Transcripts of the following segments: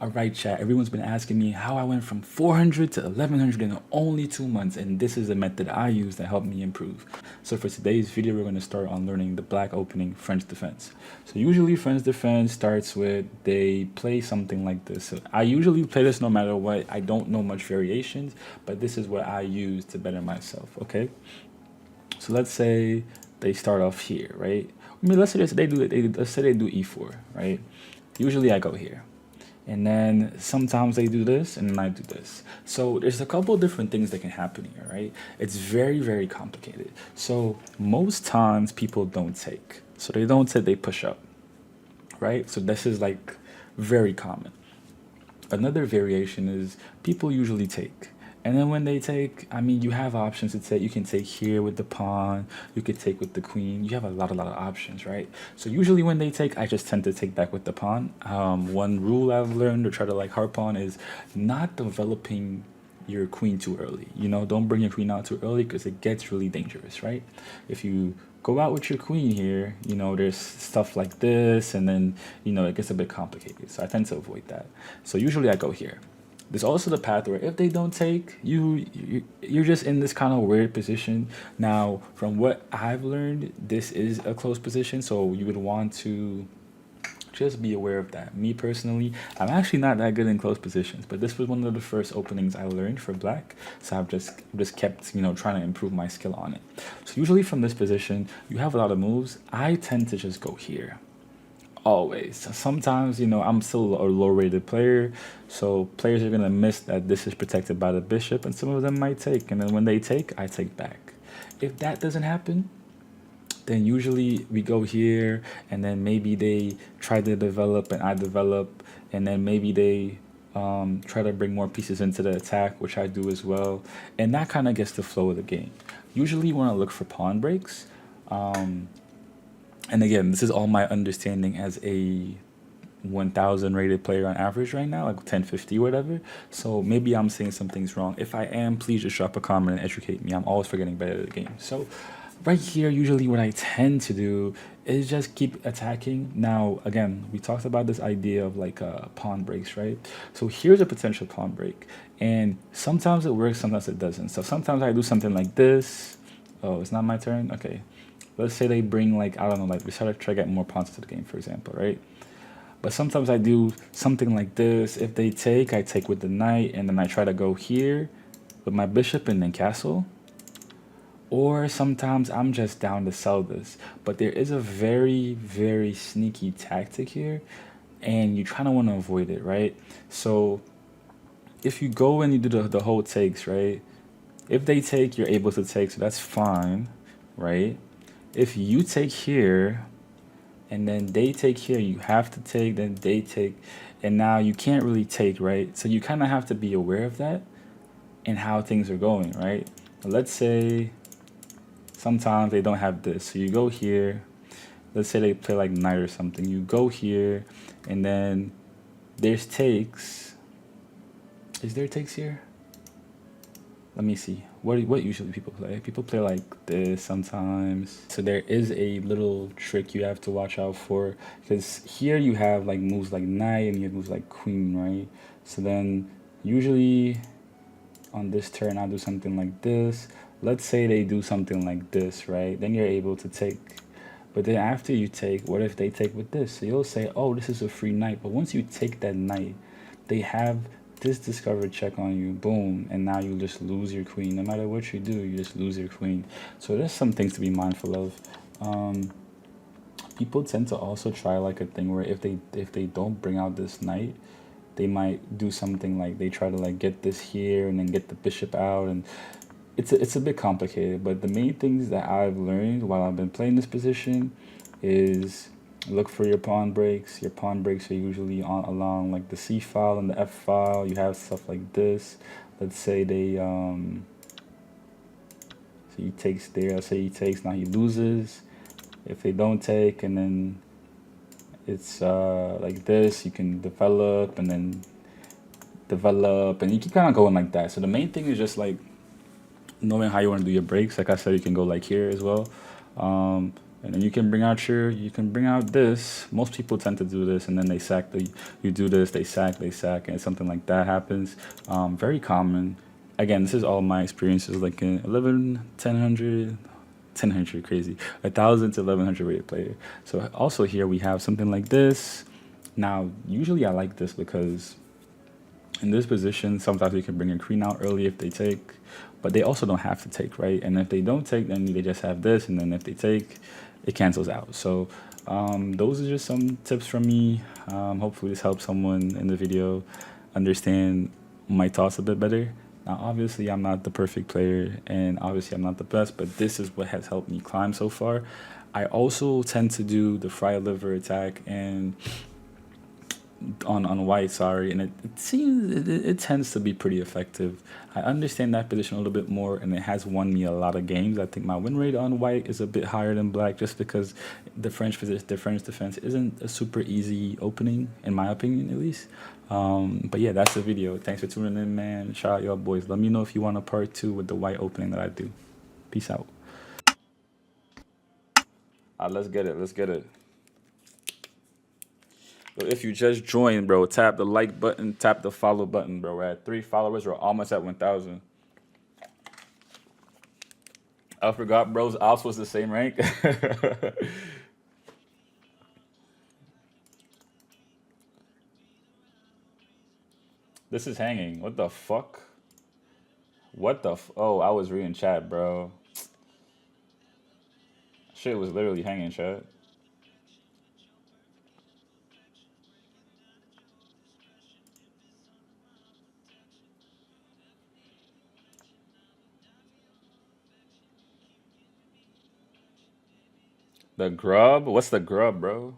All right, chat. Everyone's been asking me how I went from 400 to 1100 in only 2 months, and this is a method I use that helped me improve. So for today's video, we're going to start on learning the black opening French defense. So usually French defense starts with they play something like this. So I usually play this no matter what. I don't know much variations, but this is what I use to better myself. Okay. So let's say they start off here, right? I mean, let's say let's say they do e4, right? Usually I go here. And then sometimes they do this and then I do this. So there's a couple different things that can happen here, right? It's very, very complicated. So most times people don't take. So they don't take, they push up, right? So this is like very common. Another variation is people usually take. And then when they take, I mean, you have options to take. You can take here with the pawn. You could take with the queen. You have a lot of options, right? So usually when they take, I just tend to take back with the pawn. One rule I've learned to try to like harp on is not developing your queen too early. You know, don't bring your queen out too early because it gets really dangerous, right? If you go out with your queen here, you know, there's stuff like this, and then, you know, it gets a bit complicated. So I tend to avoid that. So usually I go here. There's also the path where if they don't take, you're just in this kind of weird position. Now, from what I've learned, this is a close position, so you would want to just be aware of that. Me personally, I'm actually not that good in close positions, but this was one of the first openings I learned for black, so I've just kept, you know, trying to improve my skill on it. So usually from this position, you have a lot of moves. I tend to just go here. Always. Sometimes, you know, I'm still a low rated player, so players are going to miss that this is protected by the bishop, and some of them might take, and then when they take, I take back. If that doesn't happen, then usually we go here, and then maybe they try to develop and I develop, and then maybe they try to bring more pieces into the attack, which I do as well, and that kind of gets the flow of the game. Usually you want to look for pawn breaks. And again, this is all my understanding as a 1000 rated player on average right now, like 1050, whatever. So maybe I'm saying some things wrong. If I am, please just drop a comment and educate me. I'm always for getting better at the game. So right here, usually what I tend to do is just keep attacking. Now, again, we talked about this idea of like pawn breaks, right? So here's a potential pawn break. And sometimes it works, sometimes it doesn't. So sometimes I do something like this. Oh, it's not my turn? Okay. Let's say they bring like, I don't know, like we try to get more pawns to the game, for example, right? But sometimes I do something like this. If they take, I take with the knight, and then I try to go here with my bishop and then castle. Or sometimes I'm just down to sell this. But there is a very, very sneaky tactic here, and you kind of want to avoid it, right? So if you go and you do the whole takes, right? If they take, you're able to take, so that's fine, right? If you take here and then they take here, you have to take, then they take, and now you can't really take, right? So you kind of have to be aware of that and how things are going, right? Let's say sometimes they don't have this, so you go here. Let's say they play like knight or something. You go here, and then there's takes. Is there takes here? Let me see. What usually people play? People play like this sometimes. So there is a little trick you have to watch out for, because here you have like moves like knight and you have moves like queen, right? So then usually on this turn I'll do something like this. Let's say they do something like this, right? Then you're able to take. But then after you take, what if they take with this? So you'll say, oh, this is a free knight. But once you take that knight, they have this discovered check on you, boom, and now you just lose your queen. No matter what you do, you just lose your queen. So there's some things to be mindful of. People tend to also try like a thing where if they don't bring out this knight, they might do something like they try to like get this here and then get the bishop out, and it's a bit complicated. But the main things that I've learned while I've been playing this position is look for your pawn breaks. Your pawn breaks are usually along like the C file and the F file. You have stuff like this. Let's say they so he takes there. Let's say he takes, now he loses. If they don't take, and then it's like this, you can develop and then develop, and you keep kind of going like that. So the main thing is just like knowing how you want to do your breaks. Like I said, you can go like here as well. And then you can bring out this. Most people tend to do this, and then they sack the, you do this, they sack, and something like that happens. Very common. Again, this is all my experiences, like in 11, 1000, 1000 crazy, 1000 to 1100 rated player. So also here we have something like this. Now, usually I like this because in this position, sometimes we can bring a queen out early if they take, but they also don't have to take, right? And if they don't take, then they just have this, and then if they take, it cancels out. So those are just some tips from me. Hopefully this helps someone in the video understand my thoughts a bit better. Now, obviously, I'm not the perfect player, and obviously, I'm not the best, but this is what has helped me climb so far. I also tend to do the fry liver attack and on white, sorry, and it seems it tends to be pretty effective. I understand that position a little bit more, and it has won me a lot of games. I think my win rate on white is a bit higher than black, just because the French defense isn't a super easy opening, in my opinion, at least. But yeah, that's the video. Thanks for tuning in, man. Shout out y'all boys. Let me know if you want a part two with the white opening that I do. Peace out. Let's get it. Let's get it. So if you just joined, bro, tap the like button, tap the follow button, bro. We're at 3 followers. We're almost at 1,000. I forgot, bro's ops was the same rank. This is hanging. What the fuck? What the Oh, I was reading chat, bro. Shit was literally hanging, chat. The grub? What's the grub, bro?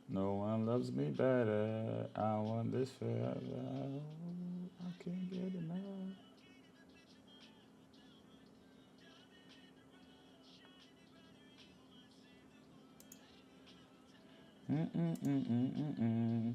No one loves me better. I want this forever. I can't get enough. Mm-mm-mm-mm-mm-mm.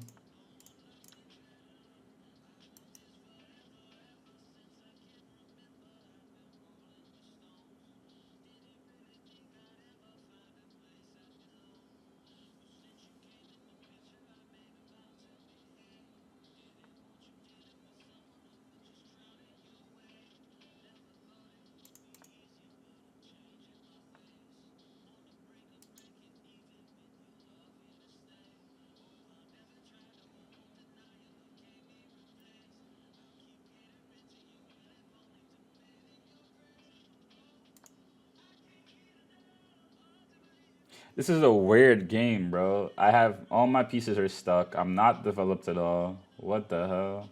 This is a weird game, bro. I have all my pieces are stuck. I'm not developed at all. What the hell?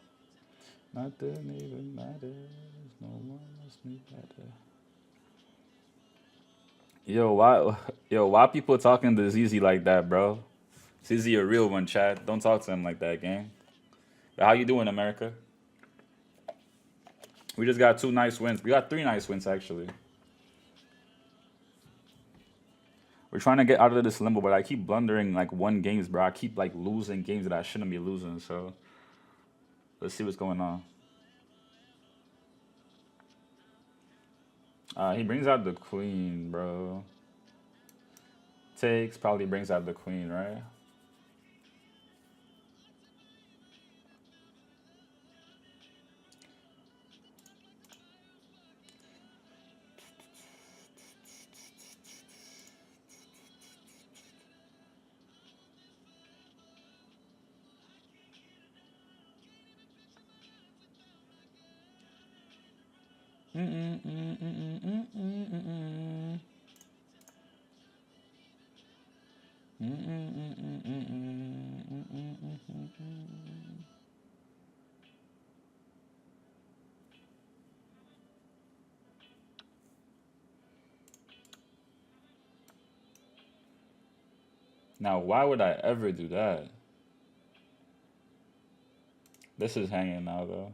Nothing even matters. No one loves me better. Yo, why, yo, why people talking to ZZ like that, bro? ZZ a real one, Chad. Don't talk to him like that, gang. How you doing, America? We just got 2 nice wins. We got 3 nice wins, actually. We're trying to get out of this limbo, but I keep blundering like one games, bro. I keep like losing games that I shouldn't be losing. So let's see what's going on. He brings out the queen, bro. Takes probably brings out the queen, right? Now, why would I ever do that? This is hanging now, though.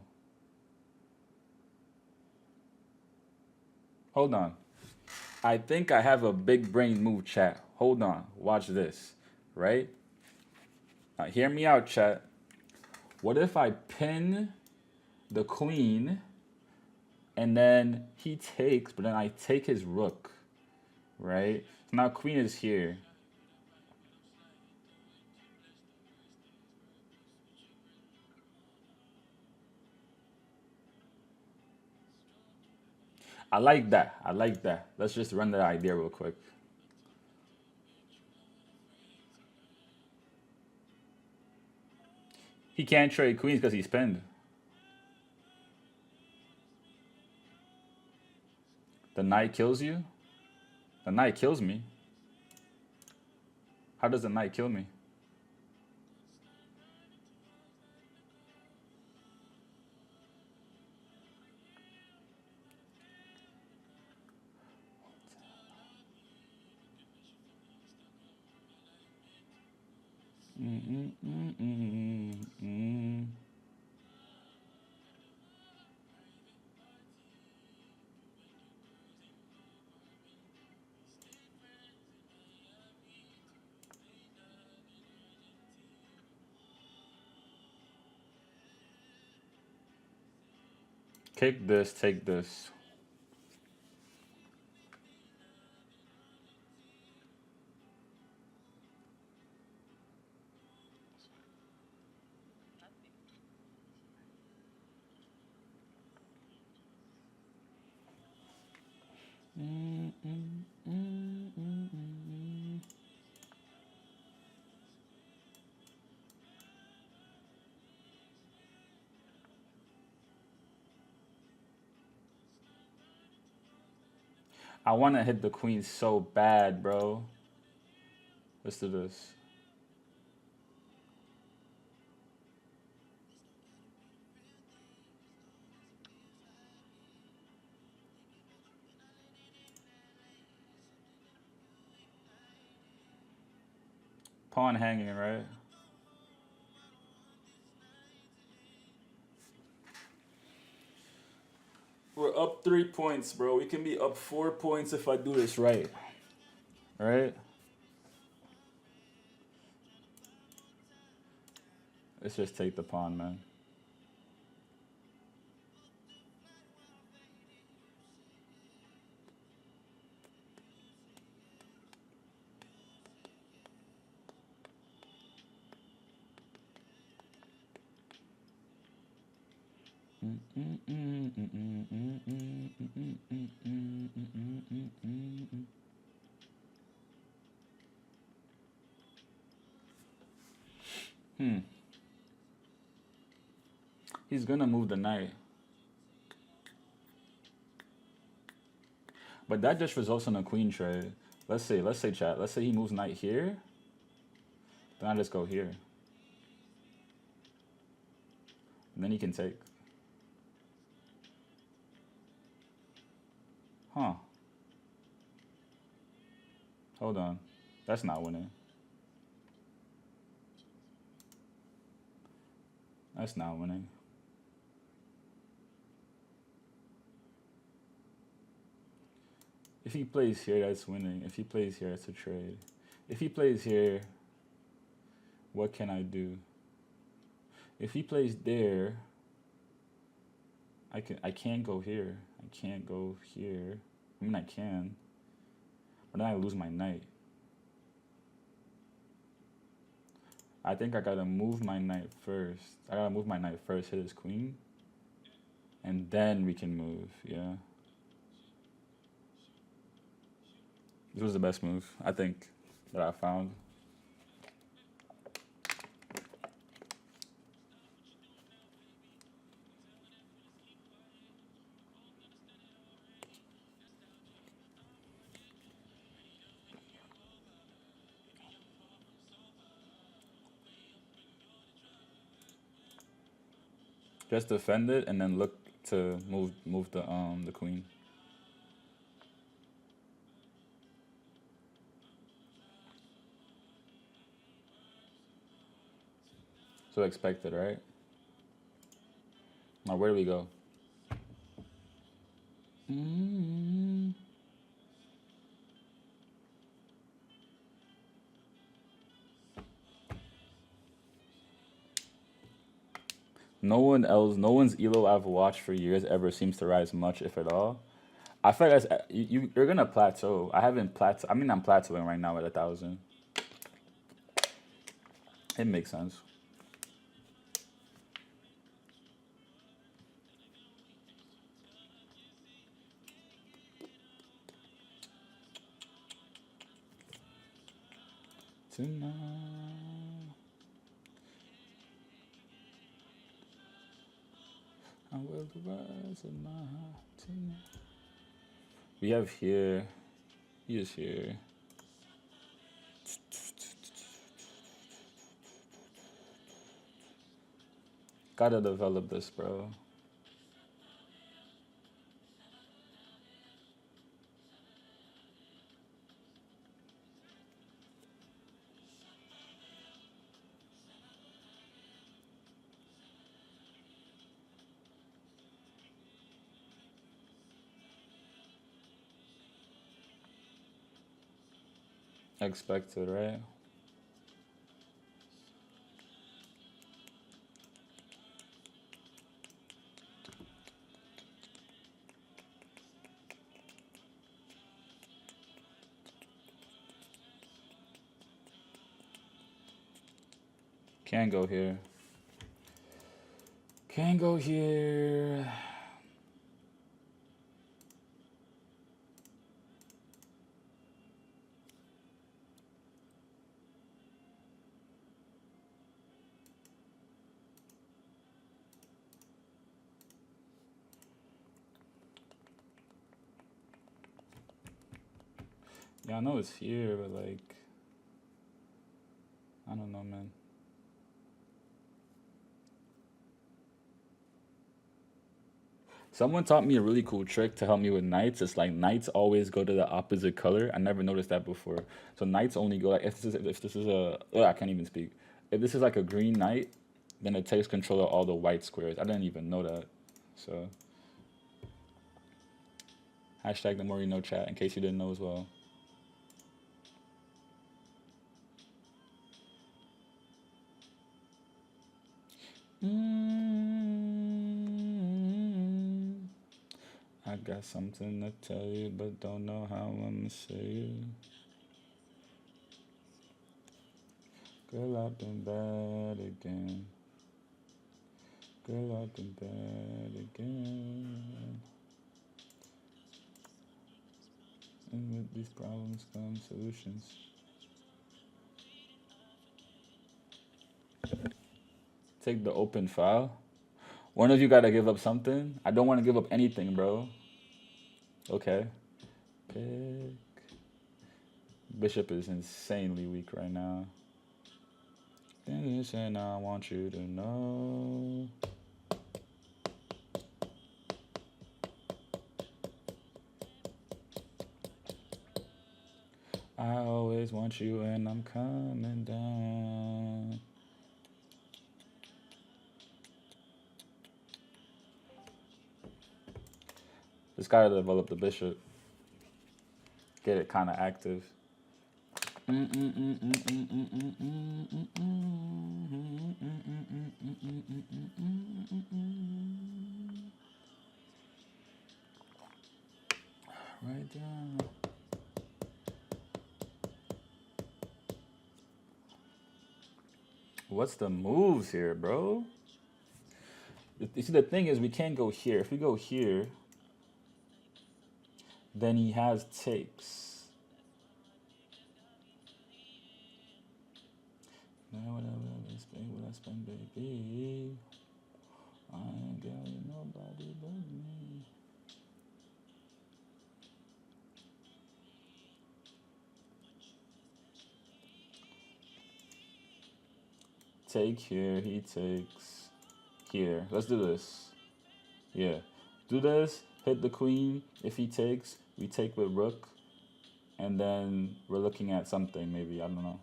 Hold on. I think I have a big brain move, chat. Hold on. Watch this. Right? Now, hear me out, chat. What if I pin the queen and then he takes, but then I take his rook, right? So now queen is here. I like that. I like that. Let's just run that idea real quick. He can't trade queens because he's pinned. The knight kills you? The knight kills me. How does the knight kill me? Take this, take this. I want to hit the queen so bad, bro. Let's do this. Pawn hanging, right? We're up 3 points, bro. We can be up 4 points if I do this right. Right? Let's just take the pawn, man. He's gonna move the knight. But that just results in a queen trade. Let's say chat. Let's say he moves knight here. Then I just go here. And then he can take. Huh. Hold on. That's not winning. That's not winning. If he plays here, that's winning. If he plays here, that's a trade. If he plays here, what can I do? If he plays there, I can't go here. I can't go here. I mean I can. But then I lose my knight. I think I gotta move my knight first. I gotta move my knight first, hit his queen. And then we can move, yeah. This was the best move, I think, that I found. Just defend it and then look to move the queen. So expected, right? Now where do we go? No one's ELO I've watched for years ever seems to rise much, if at all. I feel like you're gonna plateau. I haven't plateau. I mean, I'm plateauing right now at 1,000. It makes sense. Tonight, I will rise of my heart tonight. We have here. He is here. Gotta develop this, bro. Expected, right? Can go here. Can go here. Yeah, I know it's here, but like, I don't know, man. Someone taught me a really cool trick to help me with knights. It's like knights always go to the opposite color. I never noticed that before. So knights only go like if this is a oh, I can't even speak. If this is like a green knight, then it takes control of all the white squares. I didn't even know that. So hashtag the more you know chat in case you didn't know as well. Mm, I got something to tell you, but don't know how I'ma say it. Girl, I've been bad again. Girl, I've been bad again. And with these problems come solutions. Take the open file. One of you gotta give up something. I don't want to give up anything, bro. Okay. Pick. Bishop is insanely weak right now. And I want you to know. I always want you and I'm coming down. Just gotta develop the bishop. Get it kind of active. Right down. What's the moves here, bro? You see, the thing is, we can't go here. If we go here, then he has takes. Now whatever I spend, what I spend, baby. I ain't got nobody but me. Take here, he takes here. Let's do this. Yeah. Do this, hit the queen. If he takes, we take with rook. And then we're looking at something, maybe. I don't know.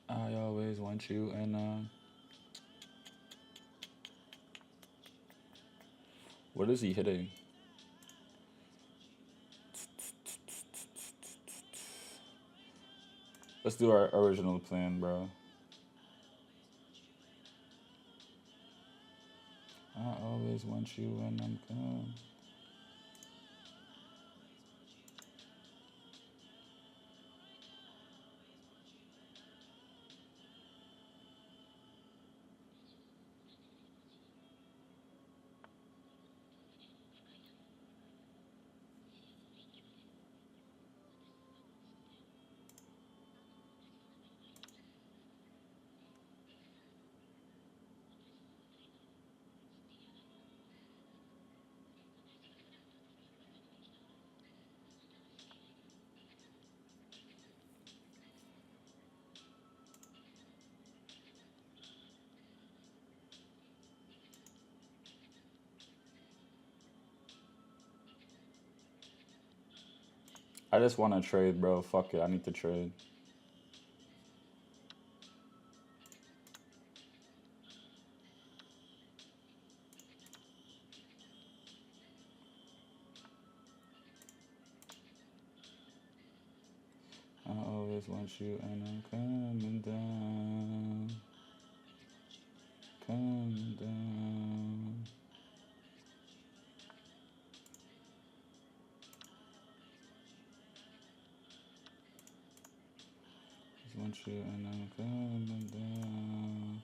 I always want you, and what is he hitting? Let's do our original plan, bro. always want you when I'm gone. I just want to trade, bro. Fuck it. I need to trade. I always want you and I'm coming down. Coming down. Just want you and I'm coming down.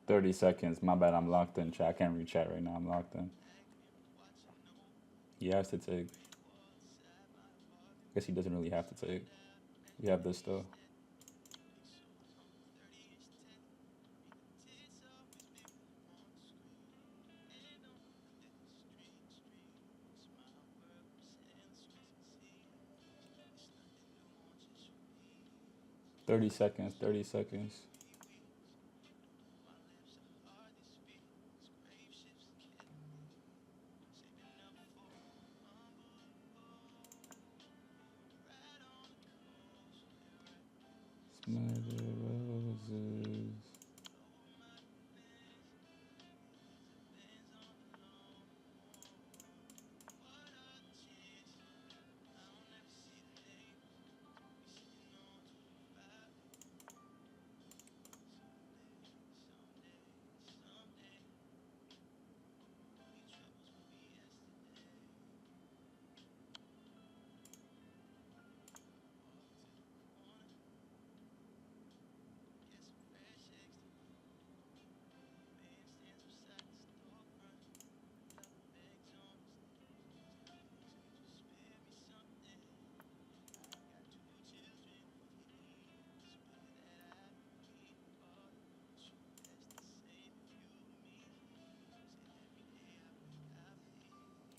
$30. My bad. I'm locked in. Chat. I can't read chat right now. I'm locked in. He has to take. Guess he doesn't really have to take. We have this though. $30. 30 seconds. Smell the roses.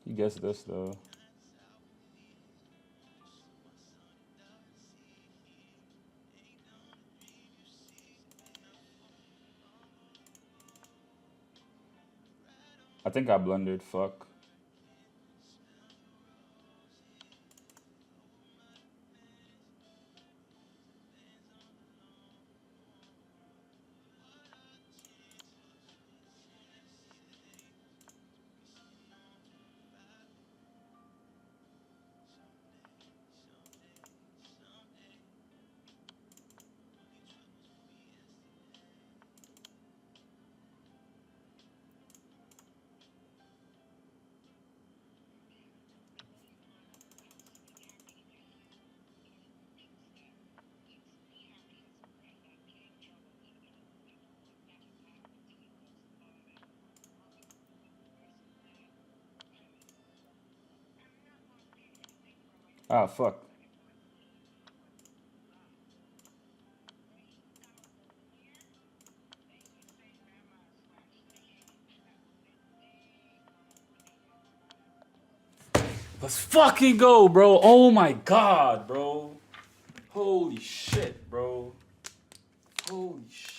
He gets this though. I think I blundered. Fuck. Ah, fuck. Let's fucking go, bro. Oh my god, bro. Holy shit, bro. Holy shit.